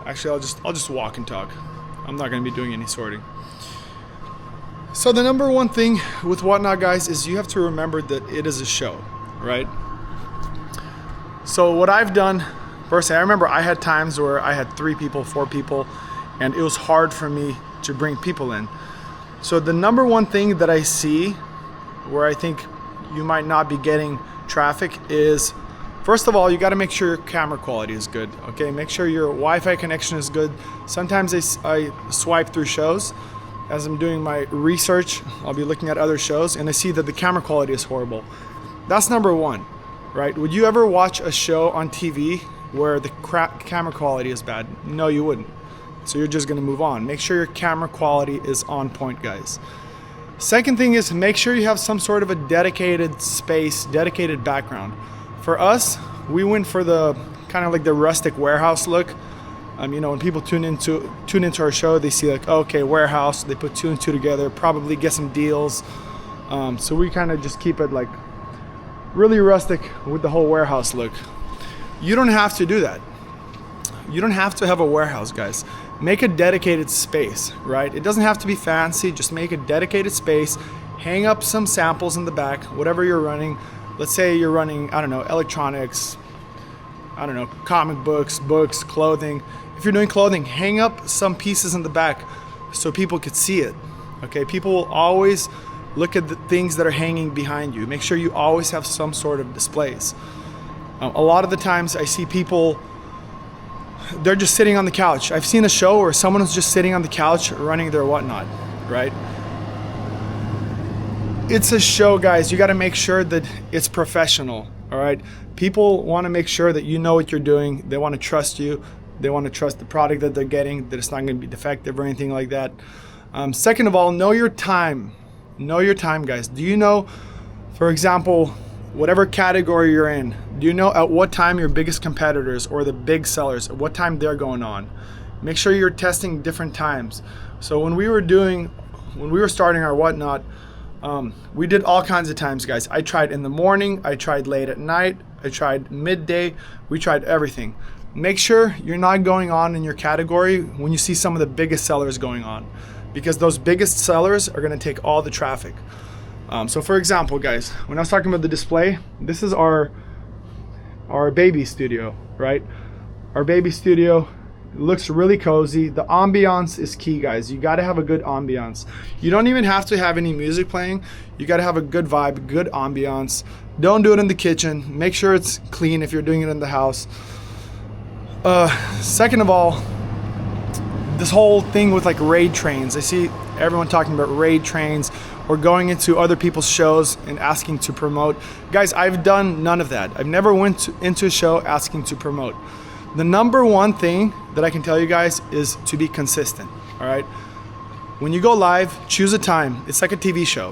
Actually, I'll just walk and talk. I'm not gonna be doing any sorting. So the number one thing with Whatnot, guys, is you have to remember that it is a show, right? So what I've done, personally, I remember I had times where I had 3 people, 4 people, and it was hard for me to bring people in. So the number one thing that I see where I think you might not be getting traffic is, first of all, you got to make sure your camera quality is good. Okay, make sure your Wi-Fi connection is good. Sometimes I swipe through shows. As I'm doing my research, I'll be looking at other shows and I see that the camera quality is horrible. That's number one, right? Would you ever watch a show on TV where the camera quality is bad? No, you wouldn't. So you're just gonna move on. Make sure your camera quality is on point, guys. Second thing is, make sure you have some sort of a dedicated space, dedicated background. For us, we went for the kind of like the rustic warehouse look. You know, when people tune into our show, they see like, okay, warehouse, they put 2 and 2 together, probably get some deals. So we kind of just keep it like really rustic with the whole warehouse look. You don't have to do that. You don't have to have a warehouse, guys. Make a dedicated space, right? It doesn't have to be fancy, just make a dedicated space, hang up some samples in the back, whatever you're running. Let's say you're running, I don't know, electronics, I don't know, comic books, clothing. If you're doing clothing, hang up some pieces in the back so people could see it. Okay, people will always look at the things that are hanging behind you. Make sure you always have some sort of displays. A lot of the times I see people, they're just sitting on the couch. I've seen a show where someone is just sitting on the couch running their Whatnot, right? It's a show, guys. You got to make sure that it's professional, all right? People want to make sure that you know what you're doing. They want to trust you. They want to trust the product that they're getting, that it's not going to be defective or anything like that. Second of all, know your time. Know your time, guys. Do you know, for example, whatever category you're in, do you know at what time your biggest competitors or the big sellers, at what time they're going on? Make sure you're testing different times. So when we were starting our Whatnot, we did all kinds of times, guys. I tried in the morning, I tried late at night, I tried midday, we tried everything. Make sure you're not going on in your category when you see some of the biggest sellers going on, because those biggest sellers are going to take all the traffic. So for example, guys, when I was talking about the display, this is our baby studio, right? Our baby studio looks really cozy. The ambiance is key, guys. You got to have a good ambiance. You don't even have to have any music playing. You got to have a good vibe, good ambiance. Don't do it in the kitchen. Make sure it's clean if you're doing it in the house. Second of all, this whole thing with like raid trains. I see everyone talking about raid trains or going into other people's shows and asking to promote. Guys, I've done none of that. I've never went into a show asking to promote. The number one thing that I can tell you guys is to be consistent, all right? When you go live, choose a time. It's like a TV show.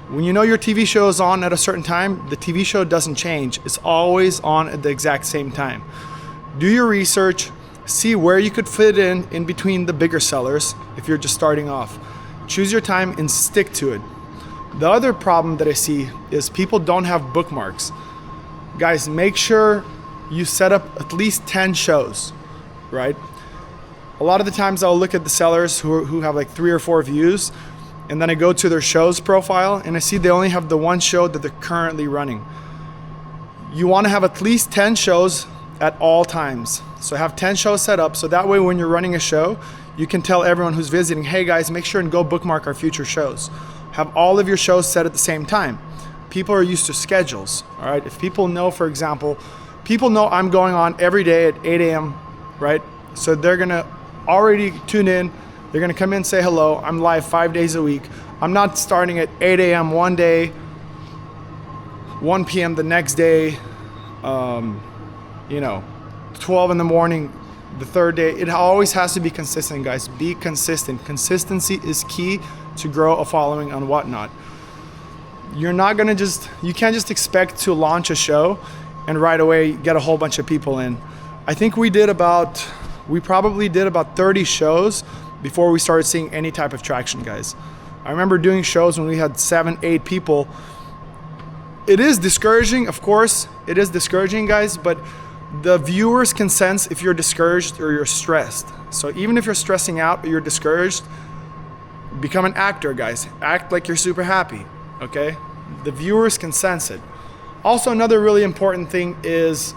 When you know your TV show is on at a certain time, the TV show doesn't change. It's always on at the exact same time. Do your research, see where you could fit in between the bigger sellers if you're just starting off. Choose your time and stick to it. The other problem that I see is people don't have bookmarks. Guys, make sure you set up at least 10 shows, right? A lot of the times I'll look at the sellers who have like 3 or 4 views, and then I go to their shows profile and I see they only have the one show that they're currently running. You want to have at least 10 shows at all times. So have 10 shows set up, so that way when you're running a show, you can tell everyone who's visiting, hey guys, make sure and go bookmark our future shows. Have all of your shows set at the same time. People are used to schedules, all right? If people know, for example, people know I'm going on every day at 8 a.m., right? So they're gonna already tune in, they're gonna come in and say hello, I'm live 5 days a week. I'm not starting at 8 a.m. one day, 1 p.m. the next day, 12 in the morning the third day. It always has to be consistent, guys. Be consistent. Consistency is key to grow a following on Whatnot. You can't just expect to launch a show and right away get a whole bunch of people in. I think we probably did about 30 shows before we started seeing any type of traction, guys. I remember doing shows when we had 7, 8 people. It is discouraging, of course. It is discouraging, guys, but The viewers can sense if you're discouraged or you're stressed. So even if you're stressing out or you're discouraged, become an actor, guys. Act like you're super happy, okay? The viewers can sense it. Also, another really important thing is,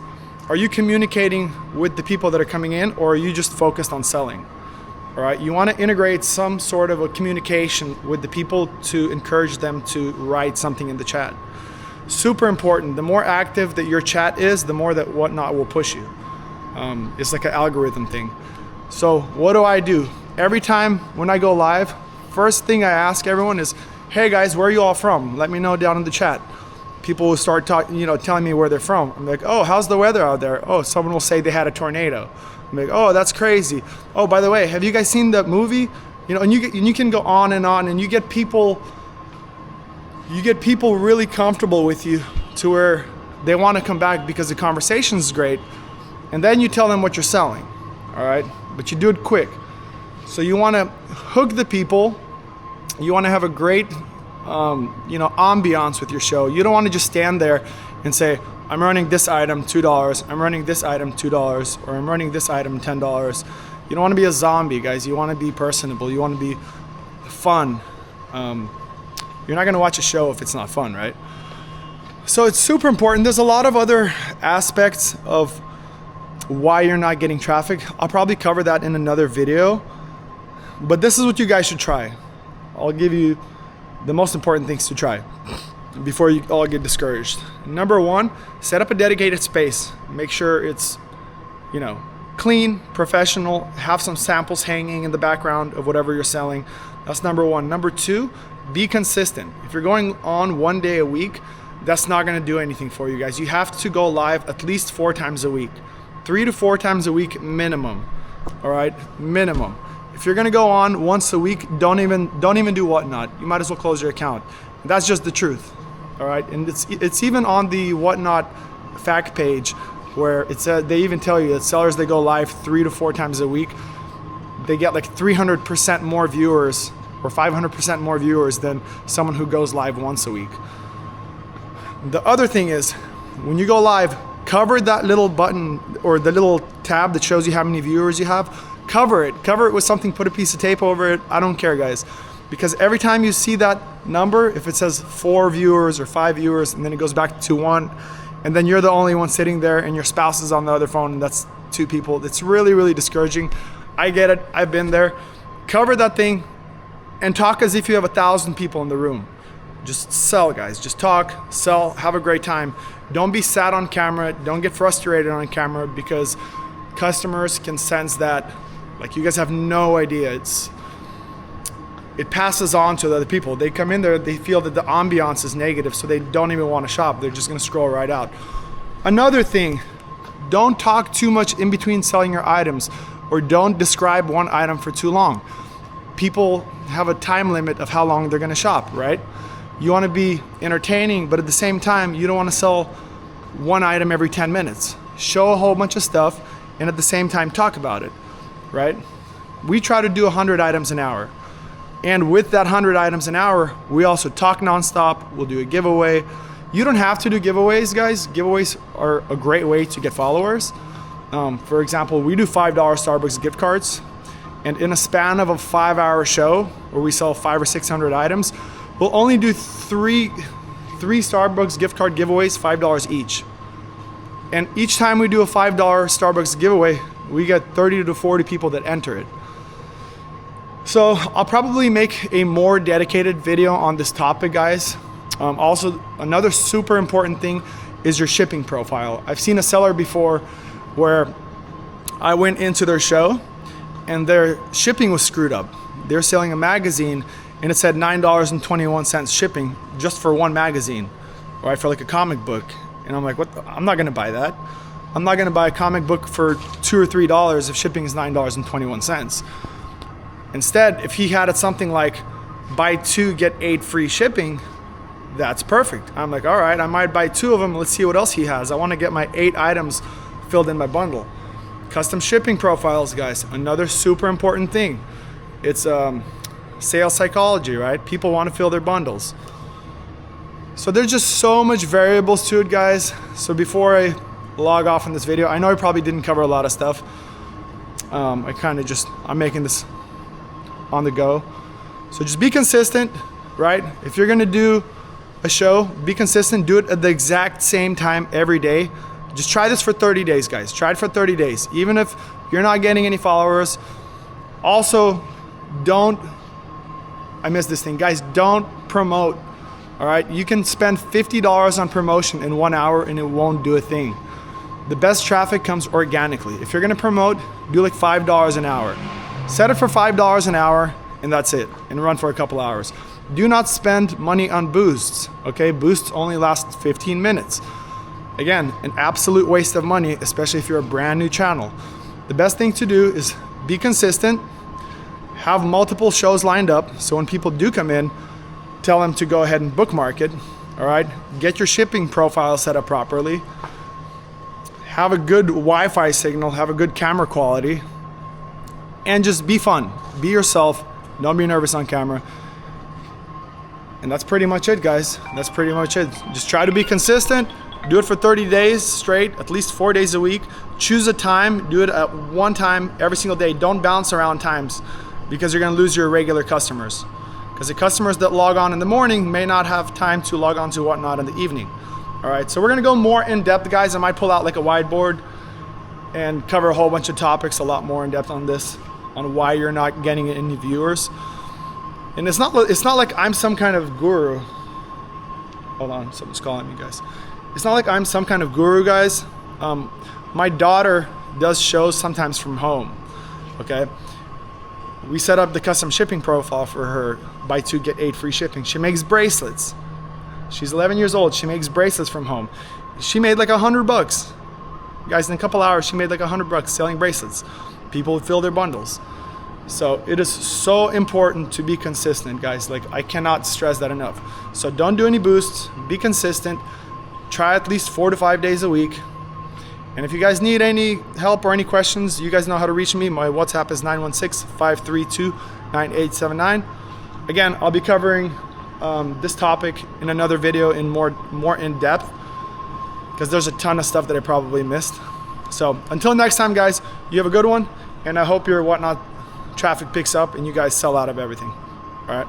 are you communicating with the people that are coming in, or are you just focused on selling? All right, you want to integrate some sort of a communication with the people to encourage them to write something in the chat. Super important. The more active that your chat is, the more that Whatnot will push you. It's like an algorithm thing. So what do? Every time when I go live, first thing I ask everyone is, hey guys, where are you all from? Let me know down in the chat. People will start talking, telling me where they're from. I'm like, oh, how's the weather out there? Oh, someone will say they had a tornado. I'm like, oh, that's crazy. Oh, by the way, have you guys seen that movie? And you can go on, and you get people really comfortable with you to where they want to come back because the conversation is great. And then you tell them what you're selling, all right? But you do it quick. So you want to hook the people. You want to have a great ambiance with your show. You don't want to just stand there and say, I'm running this item $2, I'm running this item $2, or I'm running this item $10. You don't want to be a zombie, guys. You want to be personable. You want to be fun. You're not going to watch a show if it's not fun, right? So it's super important. There's a lot of other aspects of why you're not getting traffic. I'll probably cover that in another video, but this is what you guys should try. I'll give you the most important things to try before you all get discouraged. Number one, set up a dedicated space. Make sure it's, clean, professional, have some samples hanging in the background of whatever you're selling. That's number one. Number two, be consistent. If you're going on 1 day a week, that's not gonna do anything for you guys. You have to go live at least 4 times a week. 3 to 4 times a week minimum, all right? Minimum. If you're gonna go on once a week, don't even do Whatnot. You might as well close your account. That's just the truth, all right? And it's even on the Whatnot fact page where they even tell you that sellers that go live 3 to 4 times a week, they get like 300% more viewers or 500% more viewers than someone who goes live once a week. The other thing is, when you go live, cover that little button or the little tab that shows you how many viewers you have. Cover it with something, put a piece of tape over it. I don't care, guys. Because every time you see that number, if it says 4 viewers or 5 viewers, and then it goes back to 1, and then you're the only one sitting there and your spouse is on the other phone and that's 2 people, it's really, really discouraging. I get it, I've been there. Cover that thing and talk as if you have 1,000 people in the room. Just sell, guys. Just talk, sell, have a great time. Don't be sad on camera. Don't get frustrated on camera because customers can sense that. Like, you guys have no idea. It passes on to the other people. They come in there, they feel that the ambiance is negative, so they don't even want to shop. They're just gonna scroll right out. Another thing, don't talk too much in between selling your items, or don't describe one item for too long. People have a time limit of how long they're gonna shop, right? You wanna be entertaining, but at the same time, you don't wanna sell one item every 10 minutes. Show a whole bunch of stuff, and at the same time, talk about it, right? We try to do 100 items an hour. And with that 100 items an hour, we also talk nonstop. We'll do a giveaway. You don't have to do giveaways, guys. Giveaways are a great way to get followers. For example, we do $5 Starbucks gift cards. And in a span of a 5-hour show where we sell 500 or 600 items, we'll only do three Starbucks gift card giveaways, $5 each. And each time we do a $5 Starbucks giveaway, we get 30 to 40 people that enter it. So I'll probably make a more dedicated video on this topic, guys. Also, another super important thing is your shipping profile. I've seen a seller before where I went into their show and their shipping was screwed up. They're selling a magazine and it said $9.21 shipping just for one magazine, right? For like a comic book. And I'm like, what? I'm not gonna buy that. I'm not gonna buy a comic book for $2 or $3 if shipping is $9.21. Instead, if he had it something like buy 2, get 8 free shipping, that's perfect. I'm like, all right, I might buy 2 of them. Let's see what else he has. I want to get my 8 items filled in my bundle. Custom shipping profiles, guys, another super important thing. It's sales psychology, right? People want to fill their bundles. So there's just so much variables to it, guys. So before I log off on this video. I know I probably didn't cover a lot of stuff. I'm making this on the go. So just be consistent, right? If you're gonna do a show, be consistent, do it at the exact same time every day. Just try this for 30 days, guys. Try it for 30 days. Even if you're not getting any followers. Also, I missed this thing. Guys, don't promote, all right? You can spend $50 on promotion in 1 hour and it won't do a thing. The best traffic comes organically. If you're gonna promote, do like $5 an hour. Set it for $5 an hour and that's it, and run for a couple hours. Do not spend money on boosts, okay? Boosts only last 15 minutes. Again, an absolute waste of money, especially if you're a brand new channel. The best thing to do is be consistent, have multiple shows lined up, so when people do come in, tell them to go ahead and bookmark it, all right? Get your shipping profile set up properly. Have a good Wi-Fi signal, have a good camera quality, and just be fun. Be yourself, don't be nervous on camera. And that's pretty much it, guys. That's pretty much it. Just try to be consistent. Do it for 30 days straight, at least 4 days a week. Choose a time, do it at one time every single day. Don't bounce around times because you're gonna lose your regular customers. Because the customers that log on in the morning may not have time to log on to whatnot in the evening. All right, so we're gonna go more in depth, guys. I might pull out like a whiteboard and cover a whole bunch of topics, a lot more in depth on this, on why you're not getting any viewers. And it's not like I'm some kind of guru. Hold on, someone's calling me, guys. It's not like I'm some kind of guru, guys. My daughter does shows sometimes from home, okay? We set up the custom shipping profile for her, buy 2, get 8 free shipping. She makes bracelets. She's 11 years old, she makes bracelets from home. She made like $100. Guys, in a couple hours, she made like $100 selling bracelets. People would fill their bundles. So it is so important to be consistent, guys. Like, I cannot stress that enough. So don't do any boosts, be consistent. Try at least 4 to 5 days a week. And if you guys need any help or any questions, you guys know how to reach me. My WhatsApp is 916-532-9879. Again, I'll be covering this topic in another video in more in depth, because there's a ton of stuff that I probably missed. So until next time, guys, you have a good one, and I hope your whatnot traffic picks up and you guys sell out of everything. All right.